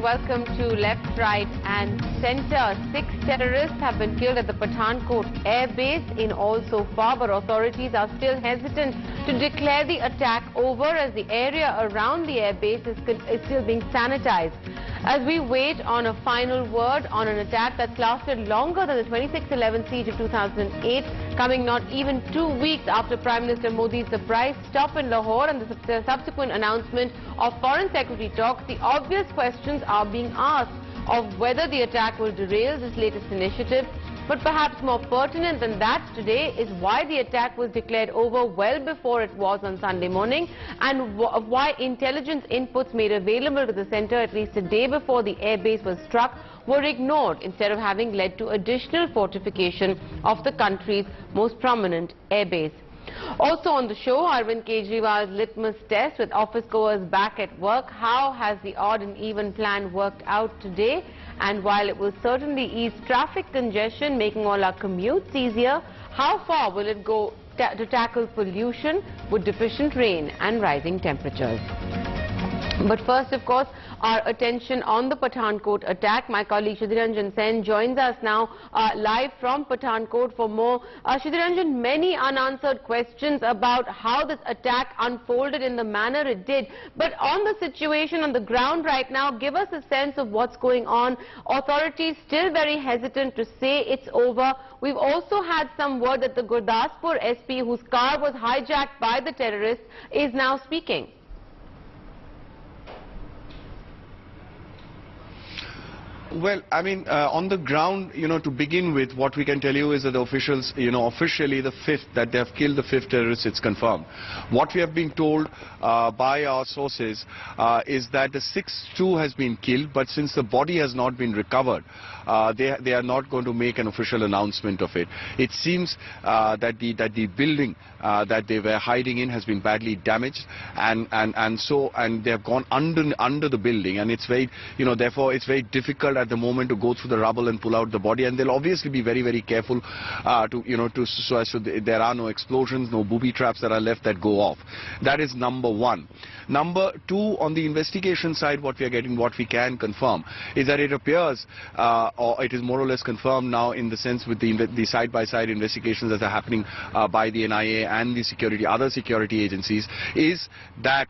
and welcome to Left, Right and Centre. 6 terrorists have been killed at the Pathankot air base in all so far, but authorities are still hesitant to declare the attack over as the area around the air base is still being sanitized. As we wait on a final word on an attack that's lasted longer than the 26/11 siege of 2008, coming not even 2 weeks after Prime Minister Modi's surprise stop in Lahore and the subsequent announcement of Foreign Secretary talks, the obvious questions are being asked of whether the attack will derail this latest initiative. But perhaps more pertinent than that today is why the attack was declared over well before it was on Sunday morning, and why intelligence inputs made available to the centre at least a day before the airbase was struck were ignored instead of having led to additional fortification of the country's most prominent airbase. Also on the show, Arvind Kejriwal's litmus test with office-goers back at work. How has the odd and even plan worked out today? And while it will certainly ease traffic congestion, making all our commutes easier, how far will it go to tackle pollution with deficient rain and rising temperatures? But first, of course, our attention on the Pathankot attack. My colleague Shriranjan Sen joins us now live from Pathankot for more. Shriranjan, many unanswered questions about how this attack unfolded in the manner it did. But on the situation on the ground right now, give us a sense of what's going on. Authorities still very hesitant to say it's over. We've also had some word that the Gurdaspur SP, whose car was hijacked by the terrorists, is now speaking. Well, I mean, on the ground, to begin with, what we can tell you is that the officials, officially the 5th, that they have killed the 5th terrorist, it's confirmed. What we have been told by our sources is that the 6th too has been killed, but since the body has not been recovered, they are not going to make an official announcement of it. It seems that the building that they were hiding in has been badly damaged, and they have gone under the building, and it's very, therefore it's very difficult at the moment to go through the rubble and pull out the body, and they'll obviously be very, very careful so as to there are no explosions, no booby traps that are left that go off. That is number one. Number two, on the investigation side, what we are getting, what we can confirm is that it appears, or it is more or less confirmed now in the sense with the side-by-side investigations that are happening by the NIA and the other security agencies, is that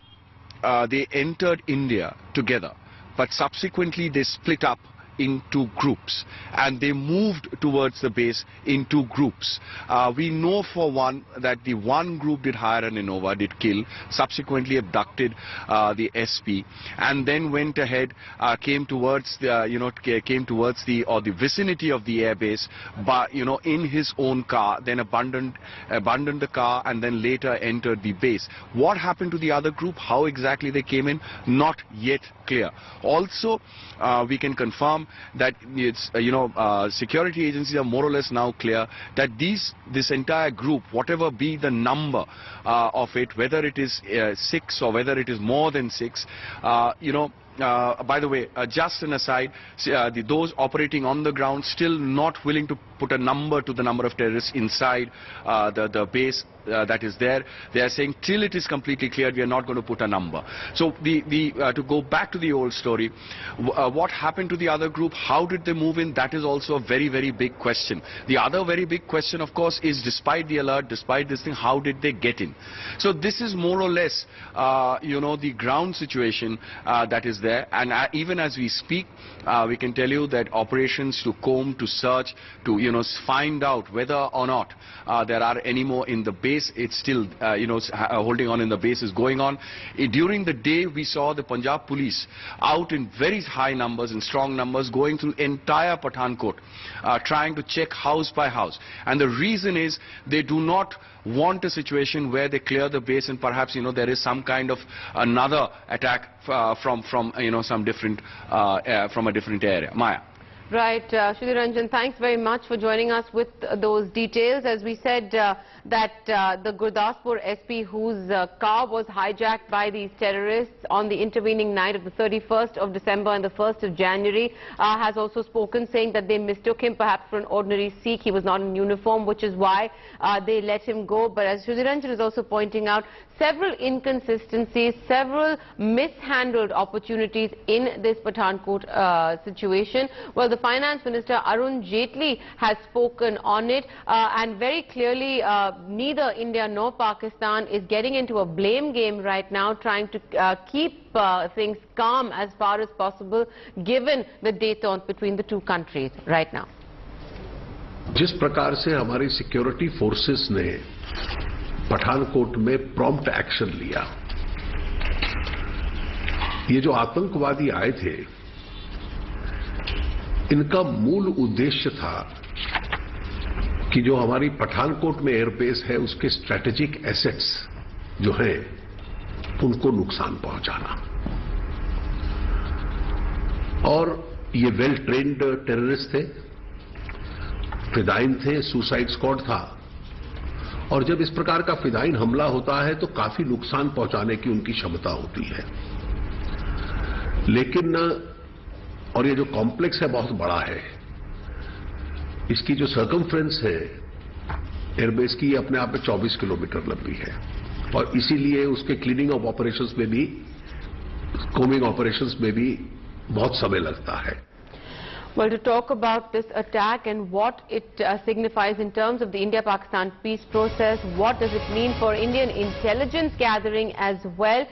they entered India together, but subsequently they split up into groups, and they moved towards the base in 2 groups. We know for one that the one group did hire an Innova, did kill, subsequently abducted the SP, and then went ahead, came towards the the vicinity of the airbase, but in his own car, then abandoned the car, and then later entered the base. What happened to the other group? How exactly they came in? Not yet clear. Also, we can confirm that it's security agencies are more or less now clear that this entire group, whatever be the number of it, whether it is 6 or whether it is more than 6, by the way, just an aside, those operating on the ground still not willing to put a number to the number of terrorists inside the base that is there. They are saying till it is completely cleared, we are not going to put a number. So to go back to the old story, what happened to the other group? How did they move in? That is also a very, very big question. The other very big question, of course, is despite the alert, despite this thing, how did they get in? So this is more or less, the ground situation that is there. And even as we speak, we can tell you that operations to comb, to search, to find out whether or not there are any more in the base. It's still holding on in the base is going on. During the day, we saw the Punjab police out in very high numbers and strong numbers going through entire Pathankot, trying to check house by house. And the reason is they do not want a situation where they clear the base and perhaps there is some kind of another attack from some different from a different area. Maya. Right, Shriranjan, thanks very much for joining us with those details. As we said, that the Gurdaspur SP, whose car was hijacked by these terrorists on the intervening night of the 31st of December and the 1st of January, has also spoken, saying that they mistook him perhaps for an ordinary Sikh. He was not in uniform, which is why they let him go. But as Shriranjan is also pointing out, several inconsistencies, several mishandled opportunities in this Pathankot situation. Well, the Finance Minister Arun Jaitley has spoken on it, and very clearly neither India nor Pakistan is getting into a blame game right now, trying to keep things calm as far as possible, given the detente between the two countries right now. जिस प्रकार से हमारी security forces ने पठानकोट में prompt action लिया, ये जो आतंकवादी आए थे, इनका मूल उद्देश्य था कि जो हमारी पठानकोट में एयरबेस है उसके स्ट्रैटेजिक एसेट्स जो हैं उनको नुकसान पहुंचाना। और ये वेल ट्रेन्ड टेररिस्ट थे, फिदाइन थे, सुसाइड स्क्वाड था, और जब इस प्रकार का फिदाइन हमला होता है तो काफी नुकसान पहुंचाने की उनकी क्षमता होती है। लेकिन और ये जो कॉम्प्लेक्स है बहुत बड़ा है, इसकी जो सर्कमफ्रेंस है एयरबेस की, ये अपने आप में 24 किलोमीटर लंबी है, और इसीलिए उसके क्लीनिंग ऑफ ऑपरेशंस में भी, कोमिंग ऑपरेशंस में भी बहुत समय लगता है। Well, to talk about this attack and what it signifies in terms of the India-Pakistan peace process, what does it mean for Indian intelligence gathering as well,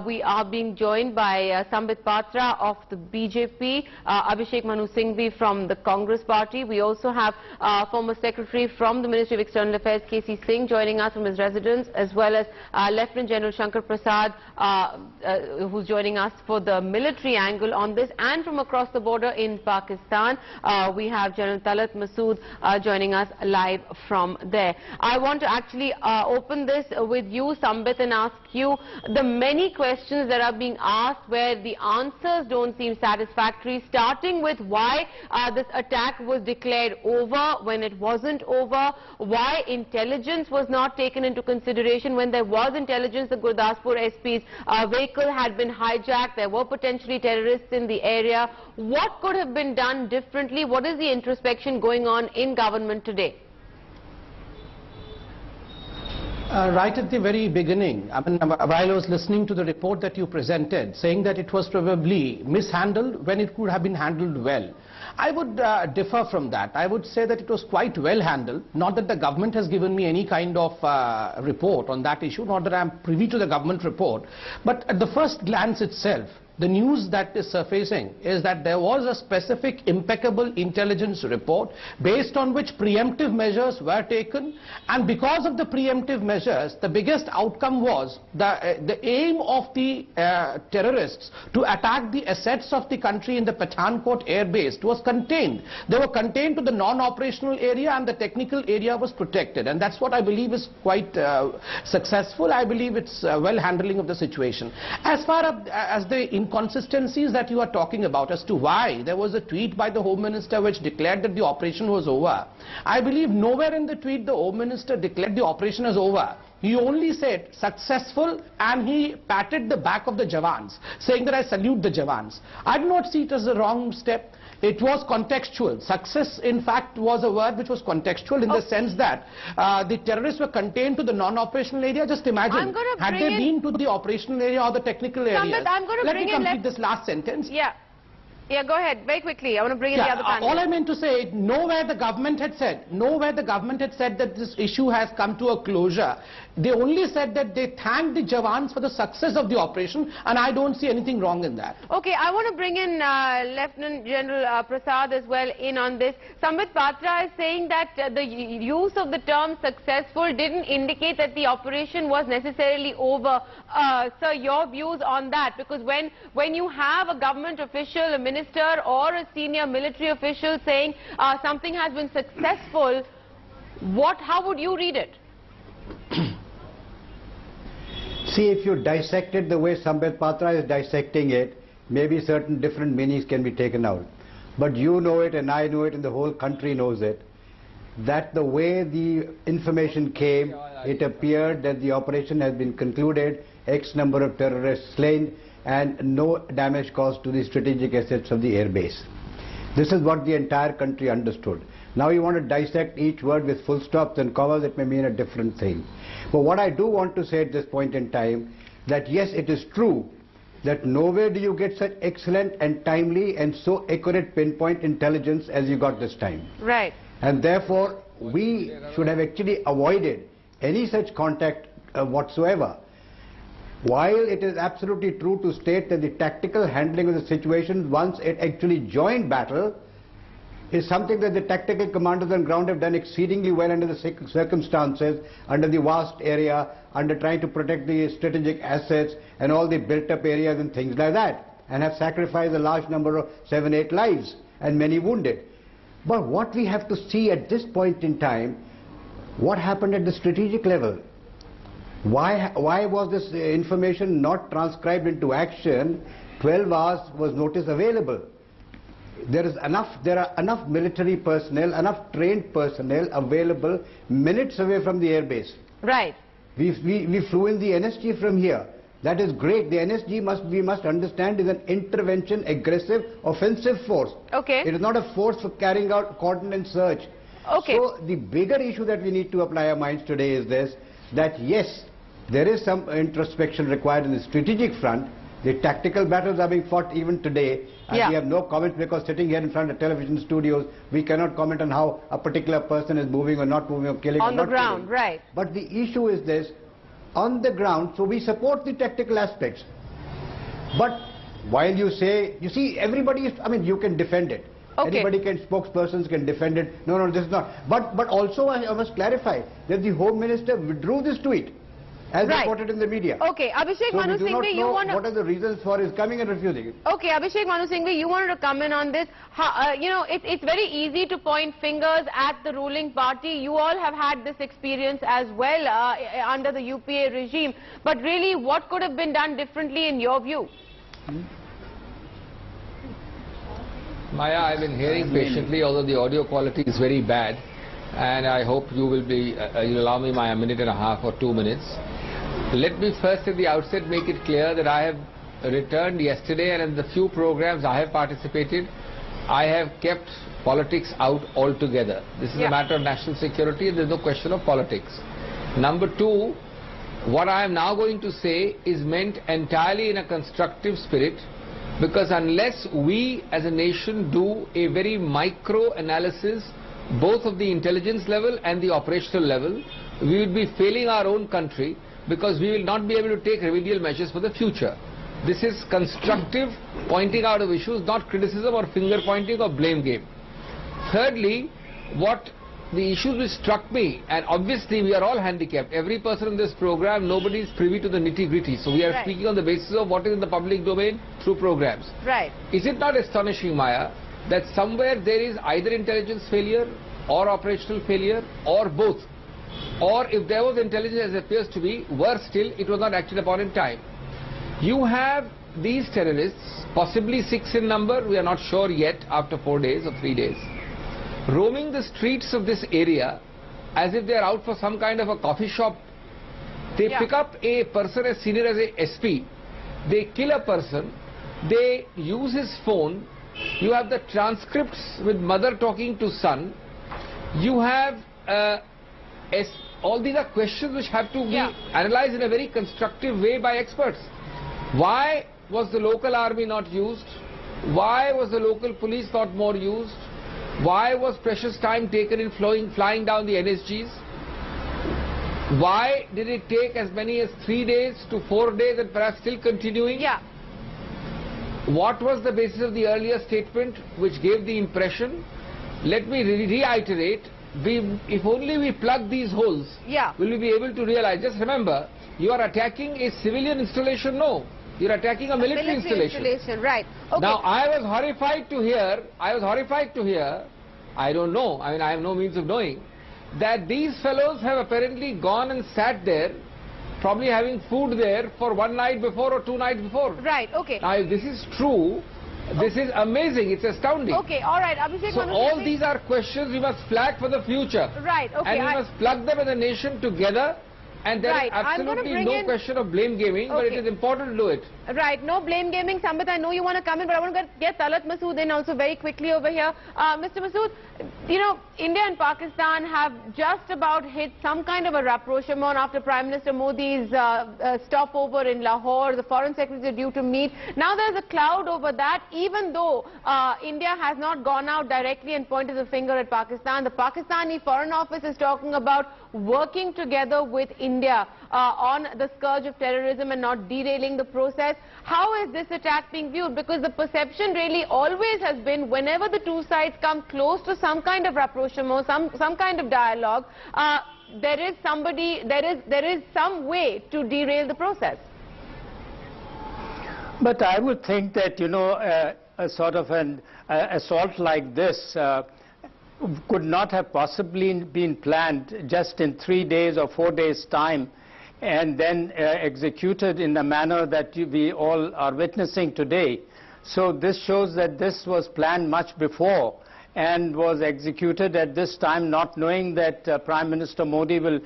we are being joined by Sambit Patra of the BJP, Abhishek Manu Singhvi from the Congress party. We also have former Secretary from the Ministry of External Affairs, K.C. Singh, joining us from his residence, as well as Lieutenant General Shankar Prasad, who's joining us for the military angle on this, and from across the border in Pakistan. We have General Talat Masood joining us live from there. I want to actually open this with you, Sambit, and ask you the many questions that are being asked where the answers don't seem satisfactory, starting with why this attack was declared over when it wasn't over, why intelligence was not taken into consideration when there was intelligence the Gurdaspur SP's vehicle had been hijacked, there were potentially terrorists in the area. What could have been done differently? What is the introspection going on in government today? Right at the very beginning, I mean, while I was listening to the report that you presented, saying that it was probably mishandled when it could have been handled well, I would differ from that. I would say that it was quite well handled. Not that the government has given me any kind of report on that issue, not that I am privy to the government report, but at the first glance itself, the news that is surfacing is that there was a specific impeccable intelligence report based on which preemptive measures were taken, and because of the preemptive measures, the biggest outcome was the aim of the terrorists to attack the assets of the country in the Pathankot air base was contained. They were contained to the non-operational area, and the technical area was protected, and that's what I believe is quite successful. I believe it's well handling of the situation. As far as the inconsistencies that you are talking about as to why there was a tweet by the Home Minister which declared that the operation was over, I believe nowhere in the tweet the Home Minister declared the operation as over. He only said successful, and he patted the back of the Jawans, saying that I salute the Jawans. I do not see it as a wrong step. It was contextual. Success, in fact, was a word which was contextual in the sense that the terrorists were contained to the non-operational area. Just imagine, had they been to the operational area or the technical area. Let me complete this last sentence. Yeah, go ahead, very quickly. I want to bring in the other panel. All I meant to say, nowhere the government had said that this issue has come to a closure. They only said that they thanked the Jawans for the success of the operation, and I don't see anything wrong in that. Okay, I want to bring in Lieutenant General Prasad as well in on this. Sambit Patra is saying that the use of the term successful didn't indicate that the operation was necessarily over. Sir, your views on that? Because when you have a government official, a minister or a senior military official saying something has been successful, how would you read it? See, if you dissect it the way Sambit Patra is dissecting it, maybe certain different meanings can be taken out. But you know it, and I know it, and the whole country knows it, that the way the information came, it appeared that the operation has been concluded, X number of terrorists slain, and no damage caused to the strategic assets of the air base. This is what the entire country understood. Now you want to dissect each word with full stops and commas, it may mean a different thing. But what I do want to say at this point in time, that yes, it is true that nowhere do you get such excellent and timely and so accurate pinpoint intelligence as you got this time. Right. And therefore, we should have actually avoided any such contact whatsoever. While it is absolutely true to state that the tactical handling of the situation once it actually joined battle is something that the tactical commanders on ground have done exceedingly well under the circumstances, under the vast area, under trying to protect the strategic assets and all the built up areas and things like that, and have sacrificed a large number of 7-8 lives and many wounded. But what we have to see at this point in time, what happened at the strategic level? Why was this information not transcribed into action? 12 hours was notice available. There are enough military personnel, enough trained personnel available minutes away from the airbase. Right. We flew in the NSG from here. That is great. The NSG we must understand is an intervention, aggressive, offensive force. Okay. It is not a force for carrying out cordon search. Okay. So the bigger issue that we need to apply our minds today is this, that yes, there is some introspection required in the strategic front. The tactical battles are being fought even today, and we have no comment because sitting here in front of television studios, we cannot comment on how a particular person is moving or not moving or killing or not killing. On the ground, right. But the issue is this, on the ground, so we support the tactical aspects. But while you say, you see, everybody is, I mean, you can defend it. Okay. Anybody can, spokespersons can defend it. No, this is not. But also I must clarify that the Home Minister withdrew this tweet, as reported in the media. Okay, Abhishek Manu Singhvi, you want to... what are the reasons for his coming and refusing it? Okay, Abhishek Manu Singhvi, you wanted to comment on this. You know, it's very easy to point fingers at the ruling party. You all have had this experience as well under the UPA regime. But really, what could have been done differently in your view? Maya, I've been hearing patiently, although the audio quality is very bad. And I hope you will be, you'll allow me my minute and a half or 2 minutes. Let me first at the outset make it clear that I have returned yesterday, and in the few programs I have participated, I have kept politics out altogether. This is a matter of national security and there is no question of politics. Number two, what I am now going to say is meant entirely in a constructive spirit, because unless we as a nation do a very micro analysis both of the intelligence level and the operational level, we will be failing our own country, because we will not be able to take remedial measures for the future. This is constructive pointing out of issues, not criticism or finger pointing or blame game. Thirdly, what the issues which struck me, and obviously we are all handicapped, every person in this program, nobody is privy to the nitty-gritty, so we are speaking on the basis of what is in the public domain through programs. Right. Is it not astonishing, Maya, that somewhere there is either intelligence failure or operational failure or both? Or if there was intelligence, as it appears to be, worse still, it was not acted upon in time. You have these terrorists, possibly 6 in number, we are not sure yet after 4 days or 3 days, roaming the streets of this area as if they are out for some kind of a coffee shop. They pick up a person as senior as a SP, they kill a person, they use his phone. You have the transcripts with mother talking to son. You have all these are questions which have to be analyzed in a very constructive way by experts. Why was the local army not used? Why was the local police not more used? Why was precious time taken in flying down the NSGs? Why did it take as many as 3 days to 4 days and perhaps still continuing? What was the basis of the earlier statement which gave the impression? Let me reiterate, if only we plug these holes, will we be able to realize? Just remember, you are attacking a civilian installation, no. You are attacking a military installation. Right. Okay. Now, I was horrified to hear, I don't know, I mean, I have no means of knowing, that these fellows have apparently gone and sat there, probably having food there for 1 night before or 2 nights before. Right, okay. Now, if this is true, this is amazing, it's astounding. Okay, all right, Abhishek So Manu, all these are questions we must flag for the future. Right, okay. And we must plug them as a nation together And there is absolutely no question of blame gaming, but it is important to do it. Right, no blame gaming. Sambat, I know you want to come in, but I want to get Talat Masood in also very quickly over here. Mr. Masood, you know, India and Pakistan have just about hit some kind of a rapprochement after Prime Minister Modi's stopover in Lahore. The Foreign Secretaries are due to meet. Now there's a cloud over that, even though India has not gone out directly and pointed the finger at Pakistan. The Pakistani Foreign Office is talking about working together with India on the scourge of terrorism and not derailing the process. How is this attack being viewed? Because the perception really always has been whenever the two sides come close to some kind of rapprochement, some kind of dialogue, there is some way to derail the process. But I would think that, you know, a sort of an assault like this could not have possibly been planned just in 3 days or 4 days' time and then executed in the manner that we all are witnessing today. So this shows that this was planned much before and was executed at this time, not knowing that Prime Minister Modi will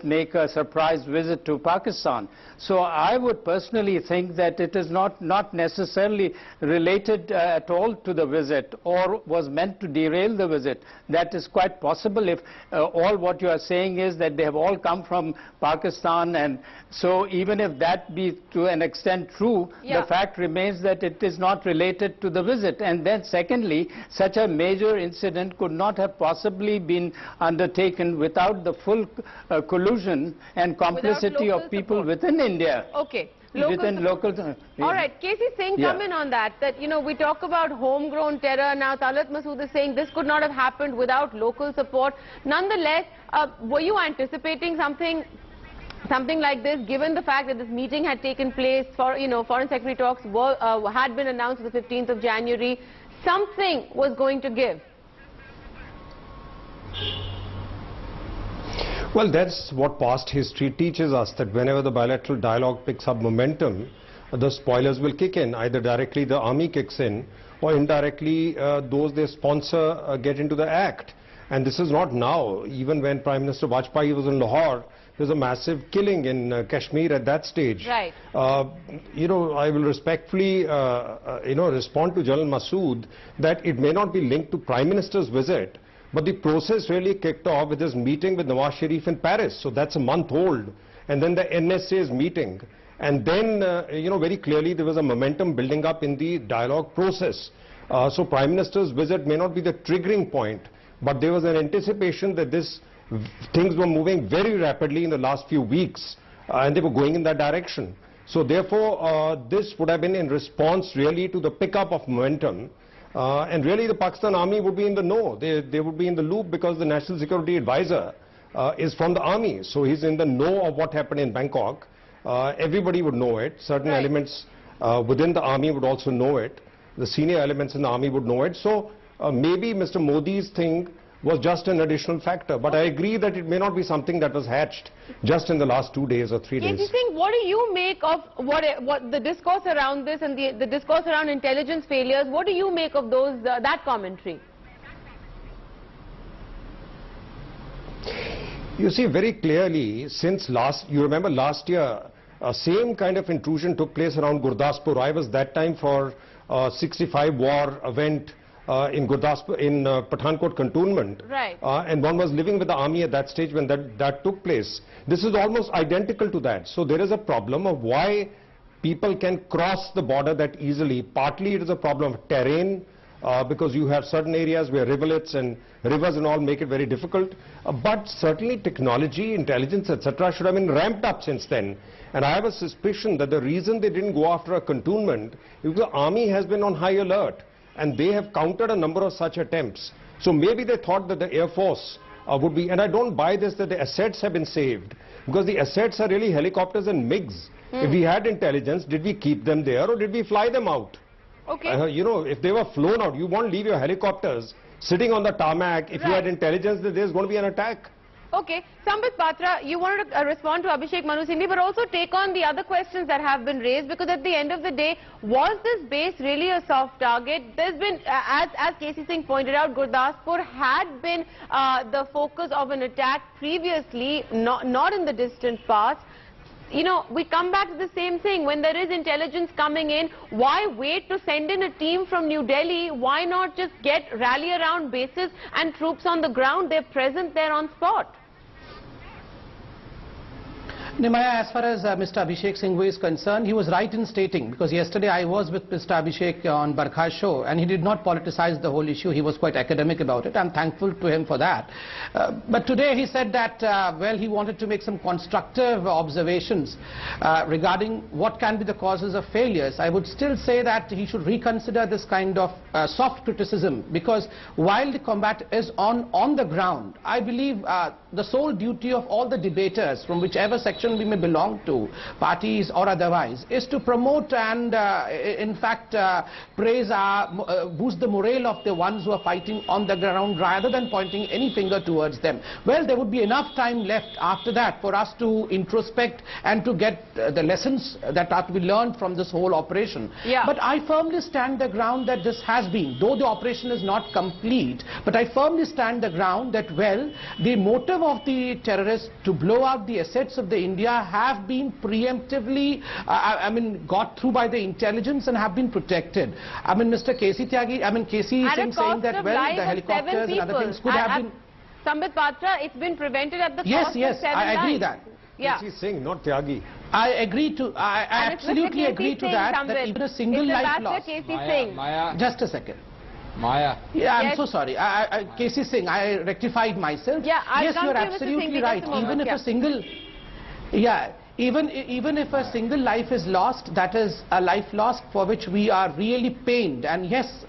make a surprise visit to Pakistan. So I would personally think that it is not necessarily related at all to the visit or was meant to derail the visit. That is quite possible if all what you are saying is that they have all come from Pakistan, and so even if that be to an extent true, the fact remains that it is not related to the visit. And then secondly, such a major incident could not have possibly been undertaken without the full collusion and complicity of people within India. Okay. Within local. All right, K.C. Singh, come in on that. That, you know, we talk about homegrown terror. Now Talat Masood is saying this could not have happened without local support. Nonetheless, were you anticipating something like this, given the fact that this meeting had taken place, for, you know, Foreign Secretary talks had been announced on the 15th of January, something was going to give? Well, that's what past history teaches us, that whenever the bilateral dialogue picks up momentum, the spoilers will kick in. Either directly the army kicks in, or indirectly those they sponsor get into the act. And this is not now. Even when Prime Minister Vajpayee was in Lahore, there was a massive killing in Kashmir at that stage. Right. You know, I will respectfully, respond to General Masood that it may not be linked to Prime Minister's visit, but the process really kicked off with his meeting with Nawaz Sharif in Paris. So that's a month old. And then the NSA's meeting. And then, very clearly there was a momentum building up in the dialogue process. So Prime Minister's visit may not be the triggering point, but there was an anticipation that things were moving very rapidly in the last few weeks, and they were going in that direction. So therefore, this would have been in response really to the pickup of momentum. And really the Pakistan army would be in the know. They would be in the loop because the National Security Advisor is from the army. So he's in the know of what happened in Bangkok. Everybody would know it. Certain elements within the army would also know it. The senior elements in the army would know it. So maybe Mr. Modi's thing was just an additional factor. But I agree that it may not be something that was hatched just in the last 2 days or 3 days. Do you think, what do you make of what the discourse around this and the discourse around intelligence failures? What do you make of those that commentary? You see very clearly, since you remember last year, same kind of intrusion took place around Gurdaspur. I was that time for 65 war event in Gurdaspur, in Pathankot cantonment. Right. And one was living with the army at that stage when that took place. This is almost identical to that. So there is a problem of why people can cross the border that easily. Partly it is a problem of terrain, because you have certain areas where rivulets and rivers and all make it very difficult. But certainly technology, intelligence, etc. should have been ramped up since then. And I have a suspicion that the reason they didn't go after a cantonment is because the army has been on high alert. And they have countered a number of such attempts. So maybe they thought that the Air Force would be, and I don't buy this that the assets have been saved, because the assets are really helicopters and MiGs. If we had intelligence, did we keep them there or did we fly them out? Okay. If they were flown out, you won't leave your helicopters sitting on the tarmac if you had intelligence that there's going to be an attack. Okay, Sambit Patra, you wanted to respond to Abhishek Manu Singhvi, but also take on the other questions that have been raised, because at the end of the day, was this base really a soft target? There's been, as KC Singh pointed out, Gurdaspur had been the focus of an attack previously, not in the distant past. You know, we come back to the same thing. When there is intelligence coming in, why wait to send in a team from New Delhi? Why not just rally around bases and troops on the ground? They're present there on spot. Nimaya, as far as Mr. Abhishek Singhvi is concerned, he was right in stating, because yesterday I was with Mr. Abhishek on Barkha's show, and he did not politicize the whole issue. He was quite academic about it. I'm thankful to him for that. But today he said that, well, he wanted to make some constructive observations regarding what can be the causes of failures. I would still say that he should reconsider this kind of soft criticism, because while the combat is on the ground, I believe the sole duty of all the debaters, from whichever section we may belong to, parties or otherwise, is to promote and in fact praise, boost the morale of the ones who are fighting on the ground, rather than pointing any finger towards them. Well, there would be enough time left after that for us to introspect and to get the lessons that are to be learned from this whole operation. Yeah. But I firmly stand the ground that this has been, though the operation is not complete, but I firmly stand the ground that, well, the motive of the terrorists to blow out the assets of the India have been preemptively, got through by the intelligence and have been protected. Mr. KC Singh saying that, well, the helicopters and other things could have been... Sambit Patra, it's been prevented at the cost of 7 lives. Yes, I agree that. Yeah. KC Singh, not Tyagi. I agree to, I absolutely agree to that, that even a single life lost. Maya. Just a second. Maya. Yeah, I'm so sorry. KC Singh, I rectified myself. Yeah, yes, you're absolutely right. Even if a single... Yeah, even if a single life is lost, that is a life lost for which we are really pained. And yes,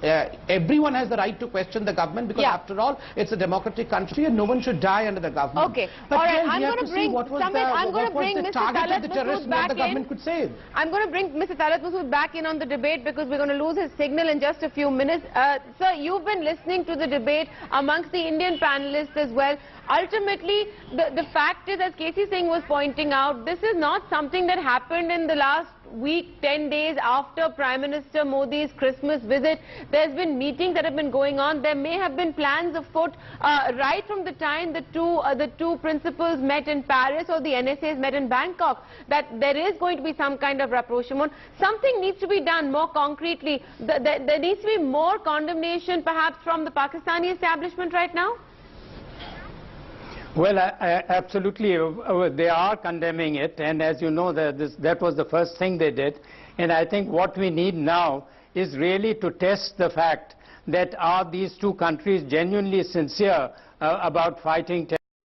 everyone has the right to question the government, because after all, it's a democratic country and no one should die under the government. Okay. But all right, I'm going to bring what was the target of the terrorists, what the government could save. I'm going to bring Mr. Talat Masood back in on the debate, because we're going to lose his signal in just a few minutes. Sir, you've been listening to the debate amongst the Indian panelists as well. Ultimately, the fact is, as KC Singh was pointing out, this is not something that happened in the last week, 10 days after Prime Minister Modi's Christmas visit. There's been meetings that have been going on. There may have been plans afoot right from the time the two principals met in Paris, or the NSAs met in Bangkok, that there is going to be some kind of rapprochement. Something needs to be done more concretely. There needs to be more condemnation perhaps from the Pakistani establishment right now. Well, absolutely, they are condemning it, and as you know, that was the first thing they did. And I think what we need now is really to test the fact that are these two countries genuinely sincere about fighting terrorism.